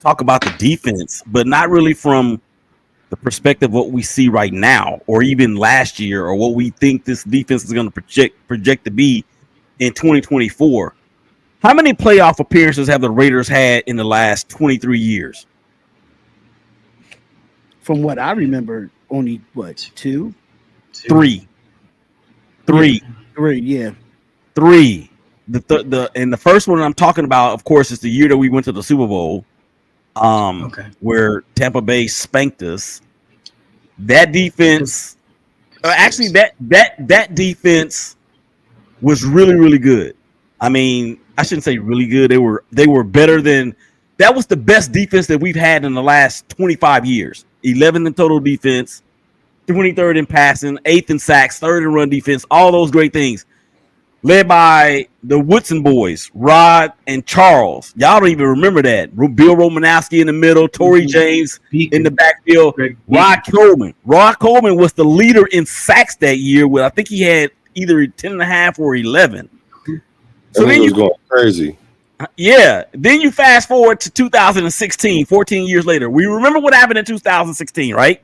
talk about the defense, but not really from the perspective of what we see right now, or even last year, or what we think this defense is going to project to be in 2024. How many playoff appearances have the Raiders had in the last 23 years? From what I remember, only what T- two, Two. Three, yeah, three, three, yeah. three. The first one I'm talking about, of course, is the year that we went to the Super Bowl, Okay. where Tampa Bay spanked us. That Because defense, actually, six. that defense was really really good. I mean, I shouldn't say really good. They were better than that. Was the best defense that we've had in the last 25 years. 11th in total defense, 23rd in passing, 8th in sacks, 3rd in run defense. All those great things, led by the Woodson boys, Rod and Charles. Y'all don't even remember that. Bill Romanowski in the middle, Torrey James in the Beacon. backfield, Greg Rod Beacon. Coleman. Rod Coleman was the leader in sacks that year. With I think he had either 10 and a half or 11. I So think then it was you, going crazy. yeah, then you fast forward to 2016, 14 years later. We remember what happened in 2016, right?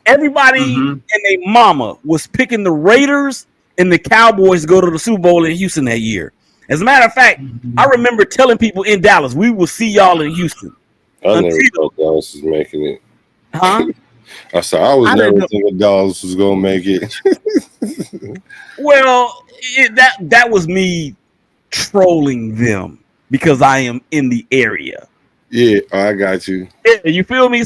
Everybody Mm-hmm. and their mama was picking the Raiders and the Cowboys to go to the Super Bowl in Houston that year. As a matter of fact, I Mm-hmm. remember telling people in Dallas, we will see y'all in Houston. I never Until, thought Dallas was making it. huh? I said I was I never didn't know. thinking Dallas was gonna make it. Well, that was me trolling them because I am in the area. Yeah, I got you. Yeah, you feel me?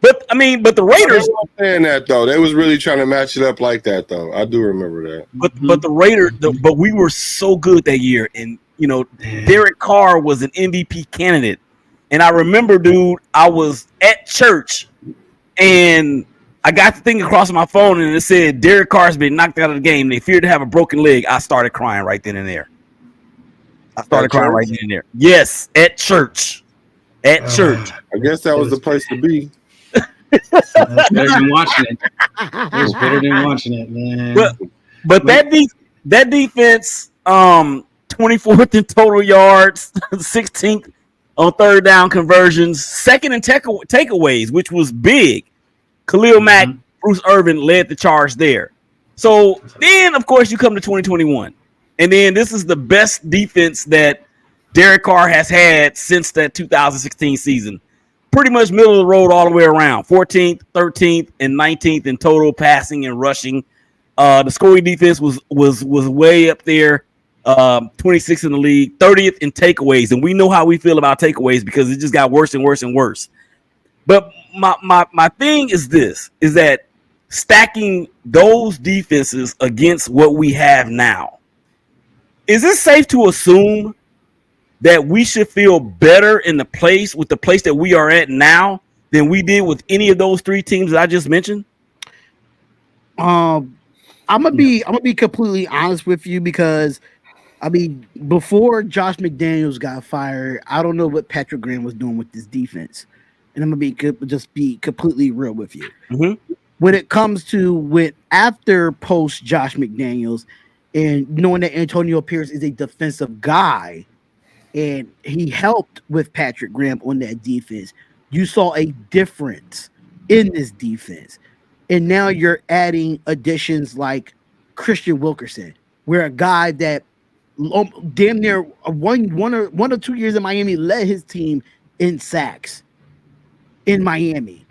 But I mean, but the No, they Raiders, weren't saying that though. They was really trying to match it up like that though. I do remember that. but the Raiders, but we were so good that year, and Yeah. Derek Carr was an MVP candidate, and I remember, dude, I was at church, and I got the thing across my phone, and it said Derek Carr's been knocked out of the game. They feared to have a broken leg. I started crying right then and there. I started At crying right church, then and there. Yes, at church, at church. I guess that was the place to be. That's better than watching it. It's better than watching it, man. But that defense, 24th in total yards, 16th on third down conversions, second in takeaways, which was big. Khalil Mack, Mhm. Bruce Irvin led the charge there. So then, of course, you come to 2021, and then this is the best defense that Derek Carr has had since that 2016 season. Pretty much middle of the road all the way around. 14th, 13th, and 19th in total passing and rushing. The scoring defense was way up there. 26th in the league, 30th in takeaways, and we know how we feel about takeaways because it just got worse and worse and worse. But my thing is this: is that stacking those defenses against what we have now. Is it safe to assume that we should feel better in the place with the place that we are at now than we did with any of those three teams that I just mentioned? Um, I'm gonna be completely honest with you because I mean before Josh McDaniels got fired, I don't know what Patrick Graham was doing with this defense, and I'm gonna just be completely real with you. Mm-hmm. When it comes to when after post Josh McDaniels, and knowing that Antonio Pierce is a defensive guy, and he helped with Patrick Graham on that defense, you saw a difference in this defense. And now you're adding additions like Christian Wilkerson, where a guy that damn near one or 2 years in Miami led his team in sacks in Miami,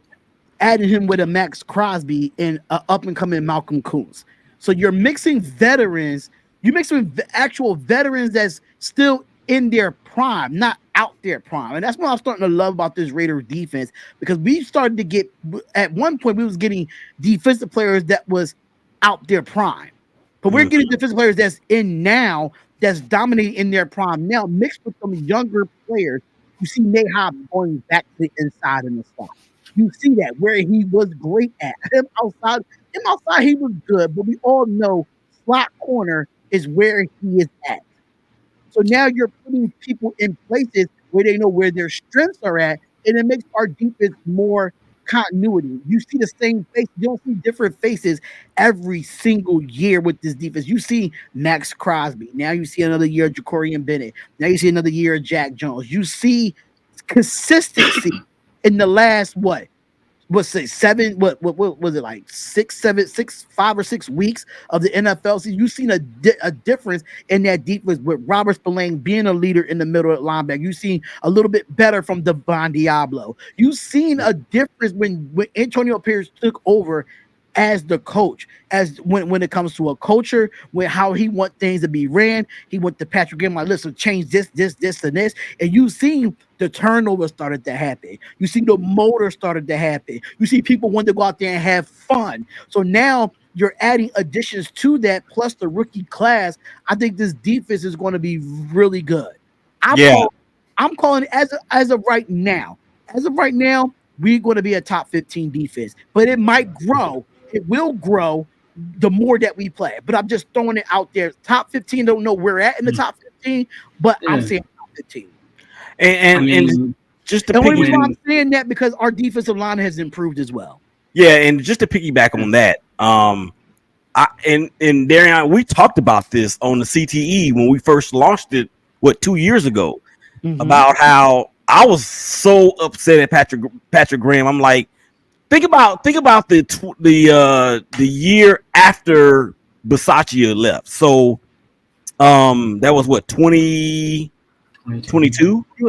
adding him with a Max Crosby and up and coming Malcolm Coons. So you're mixing veterans, you mix with actual veterans that's still in their prime, not out their prime. And that's what I'm starting to love about this Raider defense because we started to get at one point we was getting defensive players that was out their prime. But we're getting defensive players that's in now, that's dominating in their prime now, mixed with some younger players. You see Nate Hobbs going back to the inside in the slot. You see that where he was great at him outside he was good, but we all know slot corner is where he is at. So now you're putting people in places where they know where their strengths are at, and it makes our defense more continuity. You see the same face. You don't see different faces every single year with this defense. You see Max Crosby. Now you see another year of Jacorian Bennett. Now you see another year of Jack Jones. You see consistency in the last what's it, 7, what was it, like 5 or 6 weeks of the NFL season? You've seen a difference in that defense with Robert Spillane being a leader in the middle at linebacker. You've seen a little bit better from Devon Diablo. You've seen a difference when Antonio Pierce took over as the coach, as when it comes to a culture, with how he want things to be ran. He went to Patrick Graham, like, listen, change this, and this. And you see the turnover started to happen. You see the motor started to happen. You see people want to go out there and have fun. So now you're adding additions to that, plus the rookie class. I think this defense is going to be really good. I'm calling it as of right now. As of right now, we're going to be a top 15 defense, but it might grow. It will grow the more that we play. But I'm just throwing it out there. Top 15, don't know where we're at in the top 15, but I'm saying top 15. And just to only reason I'm saying that because our defensive line has improved as well. Yeah, and just to piggyback on that, and Darian, we talked about this on the CTE when we first launched it, 2 years ago, about how I was so upset at Patrick Graham. I'm like, think about the year after Bisaccia left. So that was 2022. I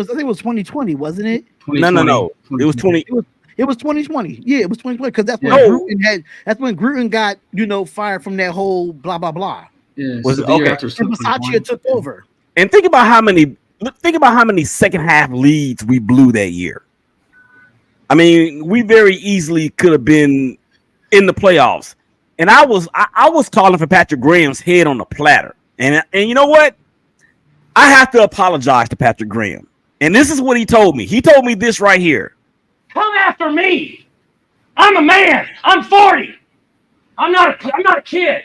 think it was 2020, wasn't it? No. It was 20. It was 2020. Yeah, it was 2020 because that's when Gruden got fired from that whole blah blah blah. Yeah, was it okay? And Bisaccia took over. And think about how many second half leads we blew that year. I mean, we very easily could have been in the playoffs. And I was calling for Patrick Graham's head on the platter. And you know what? I have to apologize to Patrick Graham. And this is what he told me. He told me this right here. Come after me. I'm a man. I'm 40. I'm not a kid.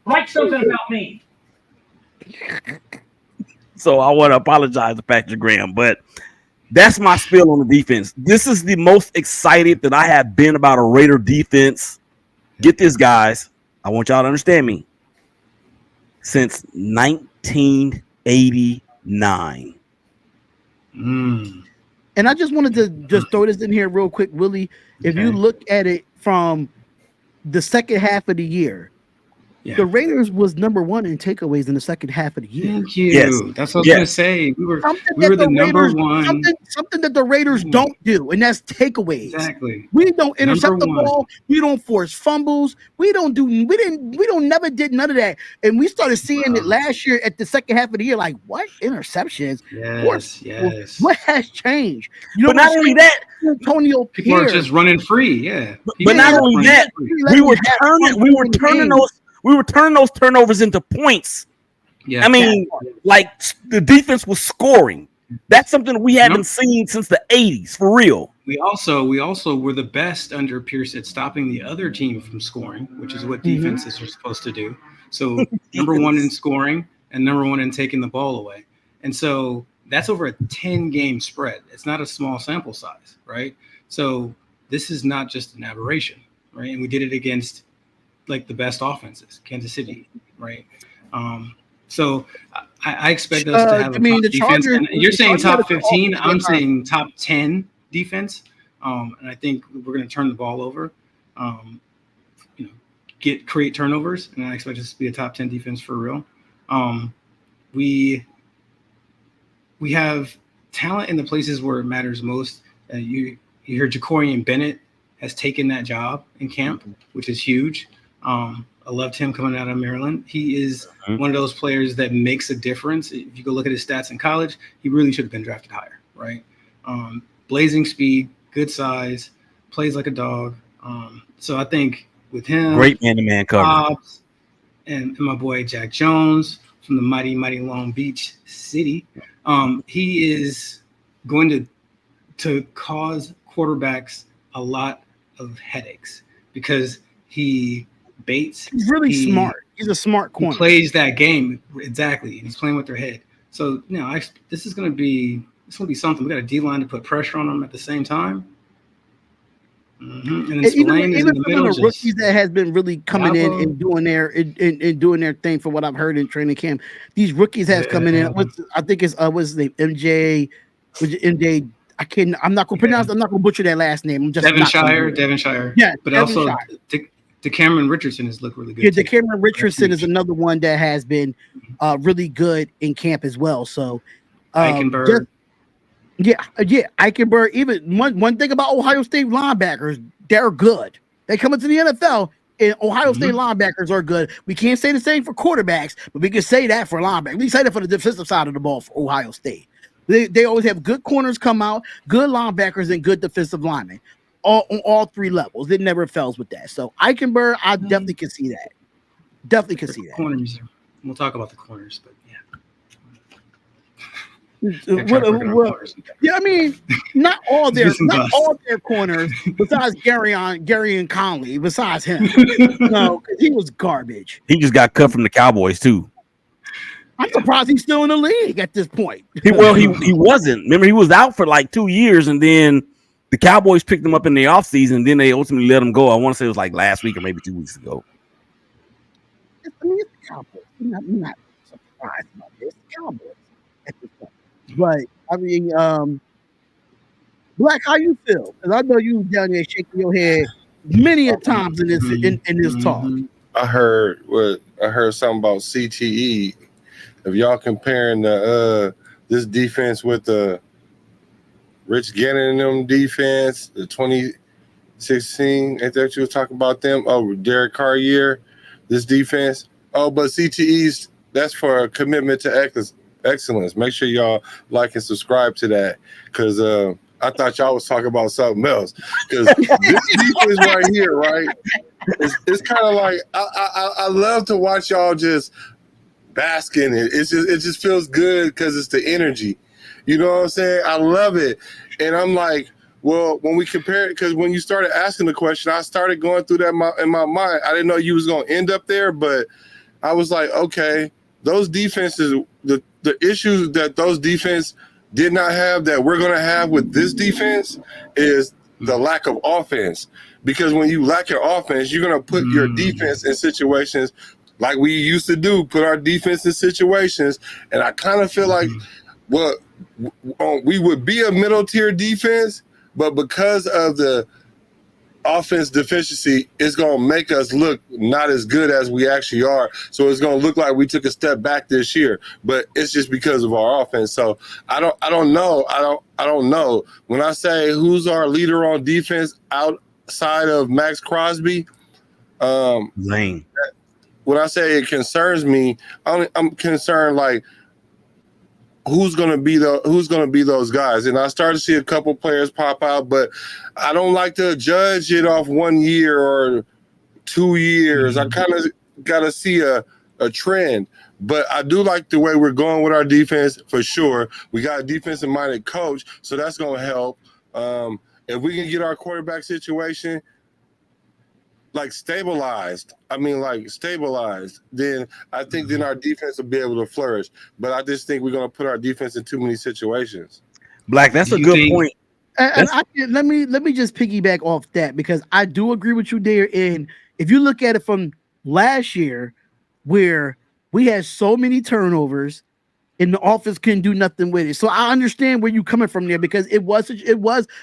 Write something about me. So I want to apologize to Patrick Graham, but that's my spiel on the defense. This is the most excited that I have been about a Raider defense. Get this, guys. I want y'all to understand me. Since 1989. And I just wanted to just throw this in here real quick, Willie. If you look at it from the second half of the year, the Raiders was number 1 in takeaways in the second half of the year. Thank you. Yes. That's what I was going to say. We were the number one. Something that the Raiders don't do, and that's takeaways. Exactly. We don't intercept the ball. We don't force fumbles. We don't never did none of that. And we started seeing it last year at the second half of the year. Like, what interceptions? Yes. What has changed? But not only that, Antonio Pierce. People are just running free. Yeah. But not only that, we were turning those turnovers into points. Yeah. I mean, like the defense was scoring. That's something we haven't seen since the 80s, for real. We also were the best under Pierce at stopping the other team from scoring, which is what defenses are supposed to do. So number 1 in scoring and number 1 in taking the ball away. And so that's over a 10-game spread. It's not a small sample size, right? So this is not just an aberration, right? And we did it against like the best offenses, Kansas City, right? So I expect us to have a top defense. And you're saying top 15. I'm saying top 10 defense. And I think we're going to turn the ball over, create turnovers. And I expect us to be a top 10 defense for real. We have talent in the places where it matters most. You hear Jacorian Bennett has taken that job in camp, which is huge. I loved him coming out of Maryland. He is one of those players that makes a difference. If you go look at his stats in college, he really should have been drafted higher, right? Blazing speed, good size, plays like a dog. So I think with him, great man-to-man coverage, and my boy Jack Jones from the mighty Long Beach City, he is going to cause quarterbacks a lot of headaches because he baits. He's really smart. He's a smart corner. He plays that game exactly. He's playing with their head. So this is going to be something. We got a D line to put pressure on them at the same time. And then And even Spillane is in even the some middle. of the rookies that has been really coming in Dabo. and doing their thing, for what I've heard in training camp. These rookies has coming in. I think it's what's his name? MJ. Was it MJ? I'm not gonna pronounce. I'm not gonna butcher that last name. I'm just not gonna do it. Devonshire. Yeah, But Devonshire. also DeCameron Richardson has looked really good. Yeah, too. Cameron Richardson is huge. another one that has been really good in camp as well. So Eichenberg. Eichenberg. Even one thing about Ohio State linebackers, they're good. They come into the NFL, and Ohio State linebackers are good. We can't say the same for quarterbacks, but we can say that for linebackers. We say that for the defensive side of the ball for Ohio State. They always have good corners come out, good linebackers, and good defensive linemen. On all three levels. It never fails with that. So Eichenberg, I definitely can see that. Definitely can see that. Corners. We'll talk about the corners, but yeah. Yeah, I mean, not all their corners, besides Gary and Conley, besides him. No, because he was garbage. He just got cut from the Cowboys too. I'm surprised he's still in the league at this point. He wasn't. Remember, he was out for like 2 years, and then the Cowboys picked him up in the offseason, and then they ultimately let him go. I want to say it was like last week or maybe 2 weeks ago. I mean, it's the Cowboys. I'm not surprised about this. Cowboys at this point. But I mean, Black, how you feel? Because I know you down there shaking your head many a times in this talk. I heard something about CTE. If y'all comparing this defense with the Rich Gannon and them defense, the 2016, ain't that what you were talking about them? Oh, Derek Carr year, this defense. Oh, but CTE's, that's for a commitment to excellence. Make sure y'all like and subscribe to that, because I thought y'all was talking about something else. Because this defense right here, right? It's kind of like I love to watch y'all just bask in it. It just feels good because it's the energy. You know what I'm saying? I love it. And I'm like, well, when we compare it, because when you started asking the question, I started going through that in my mind. I didn't know you was going to end up there, but I was like, okay, those defenses, the issues that those defense did not have that we're going to have with this defense is the lack of offense. Because when you lack your offense, you're going to put your defense in situations like we used to do, put our defense in situations. And I kind of feel like, well, we would be a middle tier defense, but because of the offense deficiency, it's going to make us look not as good as we actually are. So it's going to look like we took a step back this year, but it's just because of our offense. So I don't know. When I say who's our leader on defense outside of Max Crosby, Lane. When I say it concerns me, I'm concerned like who's gonna be those guys. And I started to see a couple players pop out, but I don't like to judge it off 1 year or 2 years. I kind of gotta see a trend. But I do like the way we're going with our defense for sure. We got a defensive-minded coach, so that's gonna help. If we can get our quarterback situation stabilized, then I think then our defense will be able to flourish. But I just think we're going to put our defense in too many situations. Black, that's a good point. And let me just piggyback off that, because I do agree with you there. And if you look at it from last year, where we had so many turnovers and the offense couldn't do nothing with it. So I understand where you're coming from there, because it was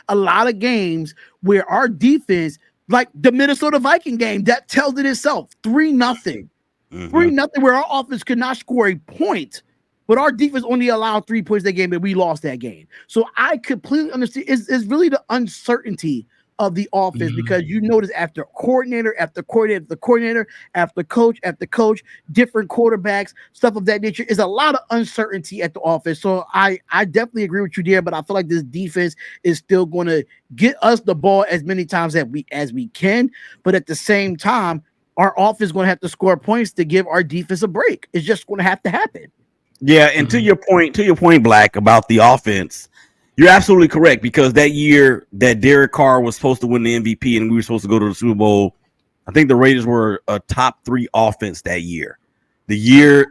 a lot of games where our defense, like the Minnesota Viking game, that tells it itself. 3-0. 3-0, where our offense could not score a point, but our defense only allowed 3 points that game, and we lost that game. So I completely understand. It's really the uncertainty of the offense, because you notice after coordinator, after coordinator, after coach, different quarterbacks, stuff of that nature, is a lot of uncertainty at the offense. So I definitely agree with you there, but I feel like this defense is still going to get us the ball as many times as we can. But at the same time, our offense is going to have to score points to give our defense a break. It's just going to have to happen. Yeah, and to your point, Black, about the offense, you're absolutely correct, because that year that Derek Carr was supposed to win the MVP and we were supposed to go to the Super Bowl, I think the Raiders were a top 3 offense that year. The year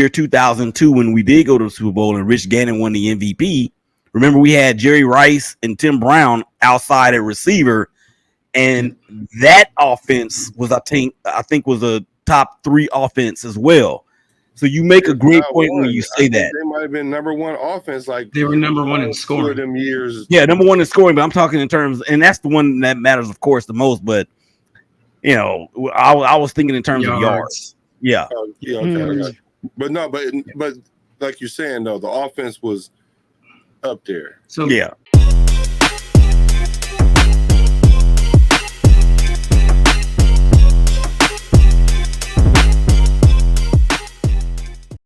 2002 when we did go to the Super Bowl and Rich Gannon won the MVP, Remember, we had Jerry Rice and Tim Brown outside at receiver, and that offense was, I think was a top 3 offense as well. So you make a great point when you say that. They might have been number 1 offense. Like They were number 1 in scoring. Them years. Yeah, number 1 in scoring, but I'm talking in terms, and that's the one that matters, of course, the most. But you know, I was thinking in terms of yards. Yeah. Yeah. Okay. I got you. But no, but like you're saying though, the offense was up there. So yeah,